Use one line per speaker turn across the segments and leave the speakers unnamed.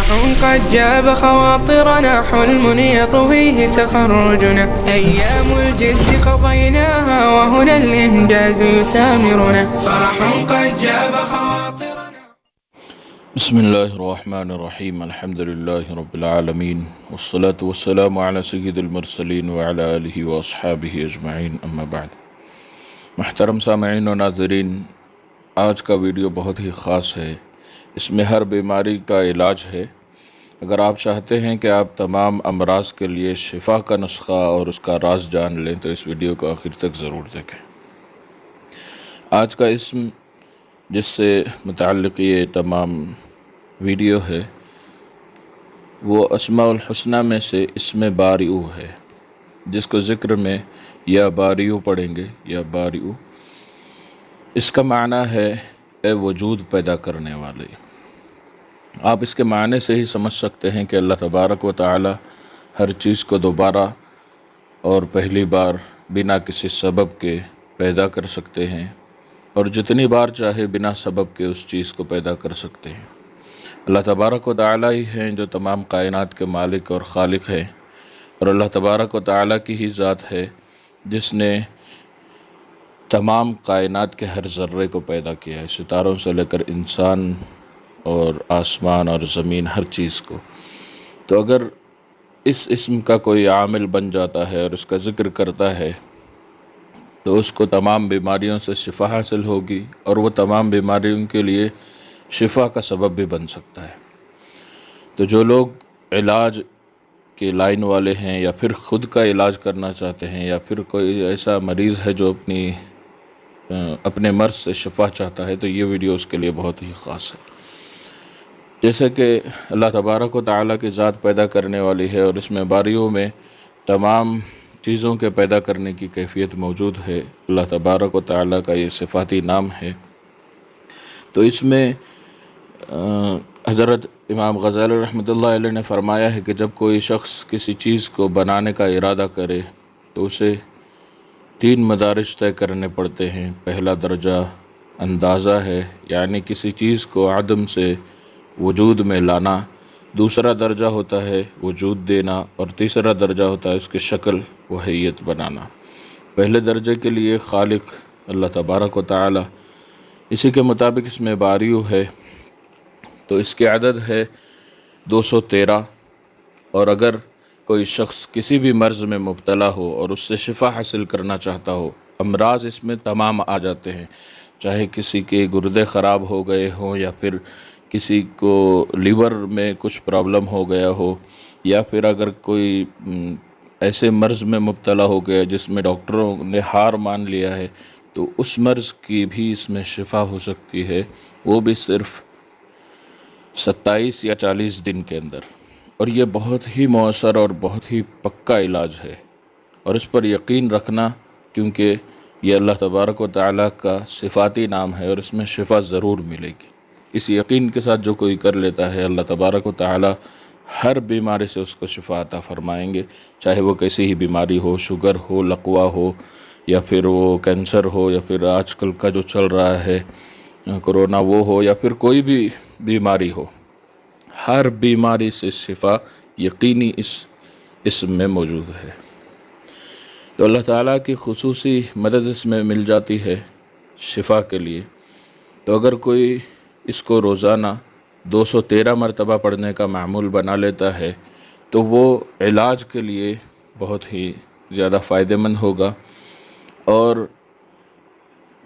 فرح قد جاب خواطرنا، حلم يطويه تخرجنا، أيام الجد قضيناها وهنا الإنجاز يسامرنا، فرح قد جاب خواطرنا.
بسم الله الرحمن الرحيم، الحمد لله رب العالمين، والصلاة والسلام على سيد المرسلين وعلى آله وأصحابه أجمعين، أما بعد. محترم سامعین و ناظرین، آج کا ویڈیو بہت ہی خاص ہے۔ اس میں ہر بیماری کا علاج ہے۔ اگر آپ چاہتے ہیں کہ آپ تمام امراض کے لیے شفا کا نسخہ اور اس کا راز جان لیں تو اس ویڈیو کو آخر تک ضرور دیکھیں۔ آج کا اسم جس سے متعلق یہ تمام ویڈیو ہے وہ اسماء الحسنہ میں سے اسم بارئ ہے، جس کو ذکر میں یا بارئ پڑھیں گے، یا بارئ۔ اس کا معنی ہے اے وجود پیدا کرنے والے۔ آپ اس کے معنی سے ہی سمجھ سکتے ہیں کہ اللہ تبارک و تعالی ہر چیز کو دوبارہ اور پہلی بار بنا کسی سبب کے پیدا کر سکتے ہیں، اور جتنی بار چاہے بنا سبب کے اس چیز کو پیدا کر سکتے ہیں۔ اللہ تبارک و تعالی ہی ہیں جو تمام کائنات کے مالک اور خالق ہیں، اور اللہ تبارک و تعالی کی ہی ذات ہے جس نے تمام کائنات کے ہر ذرے کو پیدا کیا ہے، ستاروں سے لے کر انسان اور آسمان اور زمین، ہر چیز کو۔ تو اگر اس اسم کا کوئی عامل بن جاتا ہے اور اس کا ذکر کرتا ہے تو اس کو تمام بیماریوں سے شفا حاصل ہوگی، اور وہ تمام بیماریوں کے لیے شفا کا سبب بھی بن سکتا ہے۔ تو جو لوگ علاج کے لائن والے ہیں، یا پھر خود کا علاج کرنا چاہتے ہیں، یا پھر کوئی ایسا مریض ہے جو اپنے مرض سے شفا چاہتا ہے، تو یہ ویڈیو اس کے لیے بہت ہی خاص ہے۔ جیسے کہ اللہ تبارک و تعالیٰ کی ذات پیدا کرنے والی ہے، اور اس میں باریوں میں تمام چیزوں کے پیدا کرنے کی کیفیت موجود ہے۔ اللہ تبارک و تعالیٰ کا یہ صفاتی نام ہے۔ تو اس میں حضرت امام غزالی رحمۃ اللہ علیہ نے فرمایا ہے کہ جب کوئی شخص کسی چیز کو بنانے کا ارادہ کرے تو اسے 3 مدارج طے کرنے پڑتے ہیں۔ پہلا درجہ اندازہ ہے، یعنی کسی چیز کو عدم سے وجود میں لانا۔ دوسرا درجہ ہوتا ہے وجود دینا، اور تیسرا درجہ ہوتا ہے اس کی شکل و حیت بنانا۔ پہلے درجے کے لیے خالق اللہ تبارک و تعالی، اسی کے مطابق اس میں بارئ ہے، تو اس کی عدد ہے 213۔ اور اگر کوئی شخص کسی بھی مرض میں مبتلا ہو اور اس سے شفا حاصل کرنا چاہتا ہو، امراض اس میں تمام آ جاتے ہیں، چاہے کسی کے گردے خراب ہو گئے ہوں، یا پھر کسی کو لیور میں کچھ پرابلم ہو گیا ہو، یا پھر اگر کوئی ایسے مرض میں مبتلا ہو گیا جس میں ڈاکٹروں نے ہار مان لیا ہے، تو اس مرض کی بھی اس میں شفا ہو سکتی ہے، وہ بھی صرف 27 یا 40 دن کے اندر۔ اور یہ بہت ہی مؤثر اور بہت ہی پکا علاج ہے، اور اس پر یقین رکھنا، کیونکہ یہ اللہ تبارک و تعالیٰ کا صفاتی نام ہے، اور اس میں شفا ضرور ملے گی۔ اس یقین کے ساتھ جو کوئی کر لیتا ہے، اللہ تبارک و تعالیٰ ہر بیماری سے اس کو شفا عطا فرمائیں گے، چاہے وہ کیسی ہی بیماری ہو، شوگر ہو، لقوا ہو، یا پھر وہ کینسر ہو، یا پھر آج کل کا جو چل رہا ہے کرونا وہ ہو، یا پھر کوئی بھی بیماری ہو۔ ہر بیماری سے شفا یقینی اس اسم میں موجود ہے۔ تو اللہ تعالیٰ کی خصوصی مدد اس میں مل جاتی ہے شفا کے لیے۔ تو اگر کوئی اس کو روزانہ 213 مرتبہ پڑھنے کا معمول بنا لیتا ہے تو وہ علاج کے لیے بہت ہی زیادہ فائدہ مند ہوگا، اور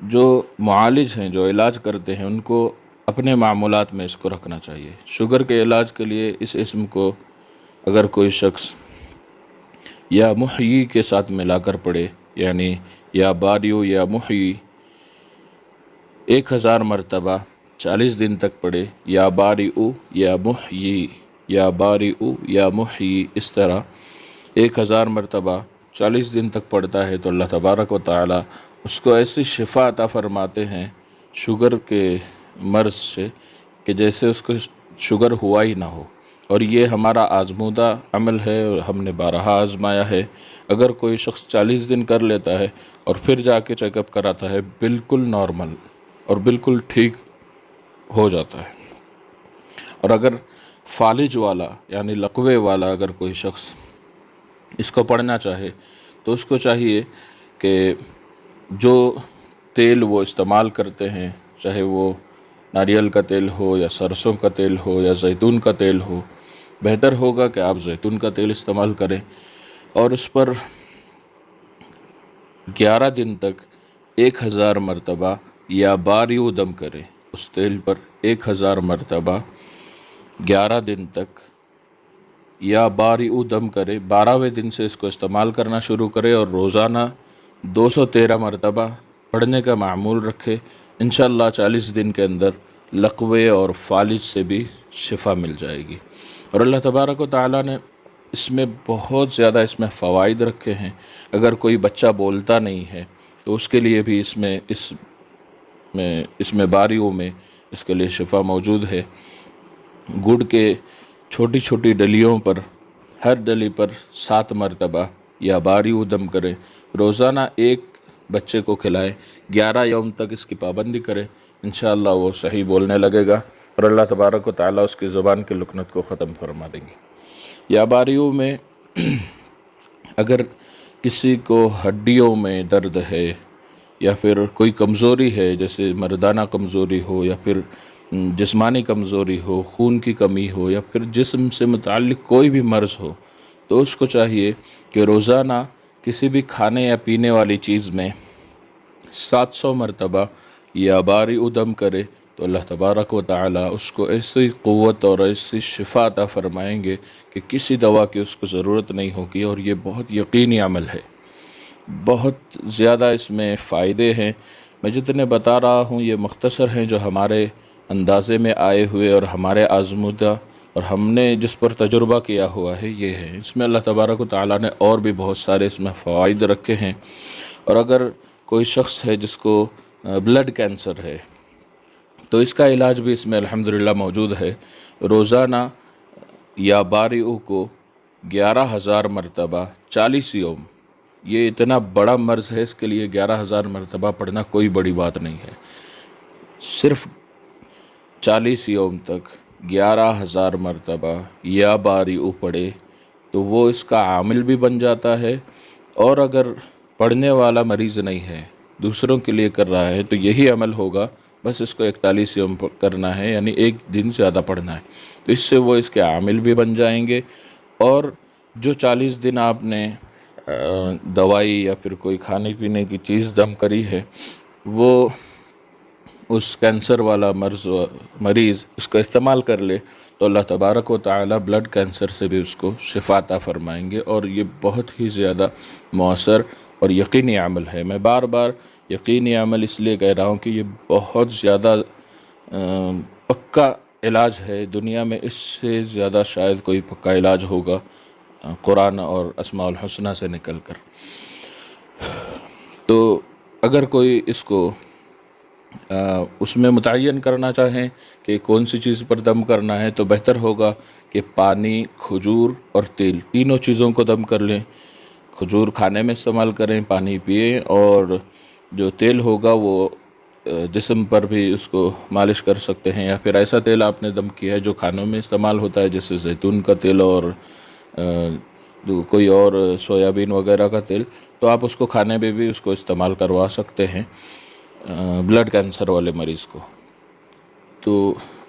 جو معالج ہیں، جو علاج کرتے ہیں، ان کو اپنے معمولات میں اس کو رکھنا چاہیے۔ شوگر کے علاج کے لیے اس اسم کو اگر کوئی شخص یا محیی کے ساتھ ملا کر پڑھے، یعنی یا بارئ یا محیی 1000 مرتبہ 40 دن تک پڑھے، یا بارئ یا محیی، یا بارئ یا محیی، اس طرح 1000 مرتبہ 40 دن تک پڑھتا ہے تو اللہ تبارک و تعالی اس کو ایسی شفا عطا فرماتے ہیں شوگر کے مرض سے کہ جیسے اس کو شوگر ہوا ہی نہ ہو۔ اور یہ ہمارا آزمودہ عمل ہے، اور ہم نے بارہا آزمایا ہے۔ اگر کوئی شخص 40 دن کر لیتا ہے اور پھر جا کے چیک اپ کراتا ہے، بالکل نارمل اور بالکل ٹھیک ہو جاتا ہے۔ اور اگر فالج والا یعنی لقوے والا اگر کوئی شخص اس کو پڑھنا چاہے تو اس کو چاہیے کہ جو تیل وہ استعمال کرتے ہیں، چاہے وہ ناریل کا تیل ہو یا سرسوں کا تیل ہو یا زیتون کا تیل ہو، بہتر ہوگا کہ آپ زیتون کا تیل استعمال کریں، اور اس پر 11 دن تک 1000 مرتبہ یا باریو دم کریں۔ اس تیل پر 1000 مرتبہ 11 دن تک یا باریو دم کرے، 12ویں دن سے اس کو استعمال کرنا شروع کرے اور روزانہ 213 مرتبہ پڑھنے کا معمول رکھے۔ انشاءاللہ 40 دن کے اندر لقوے اور فالج سے بھی شفا مل جائے گی۔ اور اللہ تبارک و تعالیٰ نے اس میں بہت زیادہ اس میں فوائد رکھے ہیں۔ اگر کوئی بچہ بولتا نہیں ہے تو اس کے لیے بھی اس میں باریوں میں اس کے لیے شفا موجود ہے۔ گڑ کے چھوٹی چھوٹی ڈلیوں پر ہر ڈلی پر 7 مرتبہ یا باریو دم کریں، روزانہ ایک بچے کو کھلائیں، 11 یوم تک اس کی پابندی کریں، انشاءاللہ وہ صحیح بولنے لگے گا اور اللہ تبارک و تعالیٰ اس کی زبان کی لکنت کو ختم فرما دیں گے۔ یا باریوں میں اگر کسی کو ہڈیوں میں درد ہے یا پھر کوئی کمزوری ہے، جیسے مردانہ کمزوری ہو یا پھر جسمانی کمزوری ہو، خون کی کمی ہو یا پھر جسم سے متعلق کوئی بھی مرض ہو، تو اس کو چاہیے کہ روزانہ کسی بھی کھانے یا پینے والی چیز میں 700 مرتبہ یا باریو دم کرے تو اللہ تبارک و تعالیٰ اس کو ایسی قوت اور ایسی شفا عطا فرمائیں گے کہ کسی دوا کی اس کو ضرورت نہیں ہوگی۔ اور یہ بہت یقینی عمل ہے، بہت زیادہ اس میں فائدے ہیں۔ میں جتنے بتا رہا ہوں یہ مختصر ہیں جو ہمارے اندازے میں آئے ہوئے اور ہمارے آزمودہ اور ہم نے جس پر تجربہ کیا ہوا ہے یہ ہے۔ اس میں اللہ تبارک و تعالیٰ نے اور بھی بہت سارے اس میں فوائد رکھے ہیں۔ اور اگر کوئی شخص ہے جس کو بلڈ کینسر ہے تو اس کا علاج بھی اس میں الحمدللہ موجود ہے۔ روزانہ یا باریو کو 11,000 مرتبہ 40 یوم، یہ اتنا بڑا مرض ہے، اس کے لیے 11,000 مرتبہ پڑھنا کوئی بڑی بات نہیں ہے۔ صرف 40 یوم تک 11,000 مرتبہ یا باریو پڑھے تو وہ اس کا عامل بھی بن جاتا ہے، اور اگر پڑھنے والا مریض نہیں ہے دوسروں کے لیے کر رہا ہے تو یہی عمل ہوگا، بس اس کو 41 یوم کرنا ہے، یعنی ایک دن زیادہ پڑھنا ہے، تو اس سے وہ اس کے عامل بھی بن جائیں گے۔ اور جو 40 دن آپ نے دوائی یا پھر کوئی کھانے پینے کی چیز دم کری ہے، وہ اس کینسر والا مریض اس کو استعمال کر لے تو اللہ تبارک و تعالیٰ بلڈ کینسر سے بھی اس کو شفا عطا فرمائیں گے۔ اور یہ بہت ہی زیادہ مؤثر اور یقینی عمل ہے۔ میں بار بار یقینی عمل اس لیے کہہ رہا ہوں کہ یہ بہت زیادہ پکا علاج ہے، دنیا میں اس سے زیادہ شاید کوئی پکا علاج ہوگا قرآن اور اسماء الحسنہ سے نکل کر۔ تو اگر کوئی اس کو اس میں متعین کرنا چاہیں کہ کون سی چیز پر دم کرنا ہے تو بہتر ہوگا کہ پانی، کھجور اور تیل تینوں چیزوں کو دم کر لیں۔ کھجور کھانے میں استعمال کریں، پانی پئیں، اور جو تیل ہوگا وہ جسم پر بھی اس کو مالش کر سکتے ہیں، یا پھر ایسا تیل آپ نے دم کیا ہے جو کھانوں میں استعمال ہوتا ہے جیسے زیتون کا تیل اور کوئی اور سویابین وغیرہ کا تیل، تو آپ اس کو کھانے میں بھی اس کو استعمال کروا سکتے ہیں بلڈ کینسر والے مریض کو۔ تو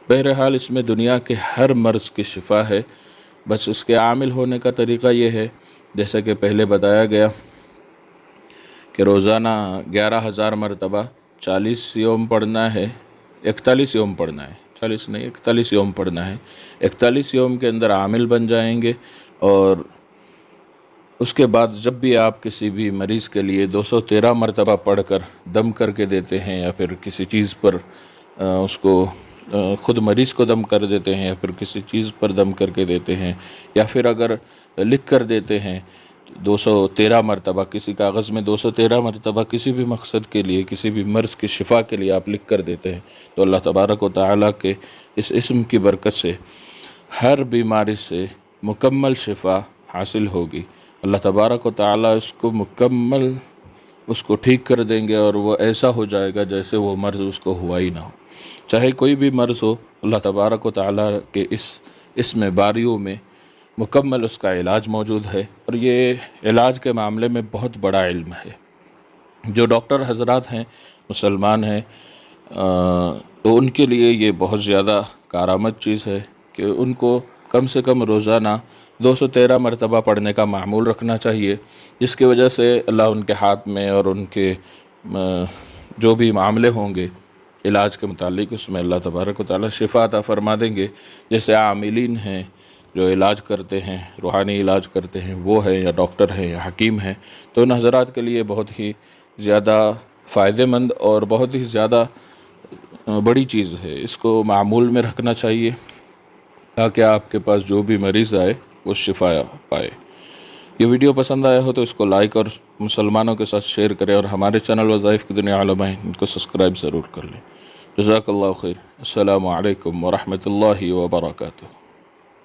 بہرحال اس میں دنیا کے ہر مرض کی شفا ہے، بس اس کے عامل ہونے کا طریقہ یہ ہے جیسا کہ پہلے بتایا گیا کہ روزانہ 11,000 مرتبہ 40 یوم پڑھنا ہے، 41 یوم پڑھنا ہے، 40 نہیں 41 یوم پڑھنا ہے۔ 41 یوم کے اندر عامل بن جائیں گے، اور اس کے بعد جب بھی آپ کسی بھی مریض کے لیے 213 مرتبہ پڑھ کر دم کر کے دیتے ہیں، یا پھر کسی چیز پر اس کو خود مریض کو دم کر دیتے ہیں، یا پھر کسی چیز پر دم کر کے دیتے ہیں، یا پھر اگر لکھ کر دیتے ہیں 213 مرتبہ کسی کاغذ میں 213 مرتبہ کسی بھی مقصد کے لیے، کسی بھی مرض کی شفا کے لیے آپ لکھ کر دیتے ہیں، تو اللہ تبارک و تعالیٰ کے اس اسم کی برکت سے ہر بیماری سے مکمل شفا حاصل ہوگی۔ اللہ تبارک و تعالیٰ اس کو مکمل اس کو ٹھیک کر دیں گے، اور وہ ایسا ہو جائے گا جیسے وہ مرض اس کو ہوا ہی نہ ہو۔ چاہے کوئی بھی مرض ہو، اللہ تبارک و تعالیٰ کے اس اس میں باریوں میں مکمل اس کا علاج موجود ہے، اور یہ علاج کے معاملے میں بہت بڑا علم ہے۔ جو ڈاکٹر حضرات ہیں مسلمان ہیں تو ان کے لیے یہ بہت زیادہ کارآمد چیز ہے کہ ان کو کم سے کم روزانہ 213 مرتبہ پڑھنے کا معمول رکھنا چاہیے، جس کی وجہ سے اللہ ان کے ہاتھ میں اور ان کے جو بھی معاملے ہوں گے علاج کے متعلق اس میں اللہ تبارک و تعالی شفا عطا فرما دیں گے۔ جیسے عاملین ہیں جو علاج کرتے ہیں، روحانی علاج کرتے ہیں، وہ ہیں یا ڈاکٹر ہیں یا حکیم ہیں، تو ان حضرات کے لیے بہت ہی زیادہ فائدہ مند اور بہت ہی زیادہ بڑی چیز ہے۔ اس کو معمول میں رکھنا چاہیے تاکہ آپ کے پاس جو بھی مریض آئے وہ شفا پائے۔ یہ ویڈیو پسند آیا ہو تو اس کو لائک اور مسلمانوں کے ساتھ شیئر کریں، اور ہمارے چینل وظائف کی دنیا عالم ہے ان کو سبسکرائب ضرور کر لیں۔ جزاک اللہ خیر۔ السلام علیکم ورحمۃ اللہ وبرکاتہ۔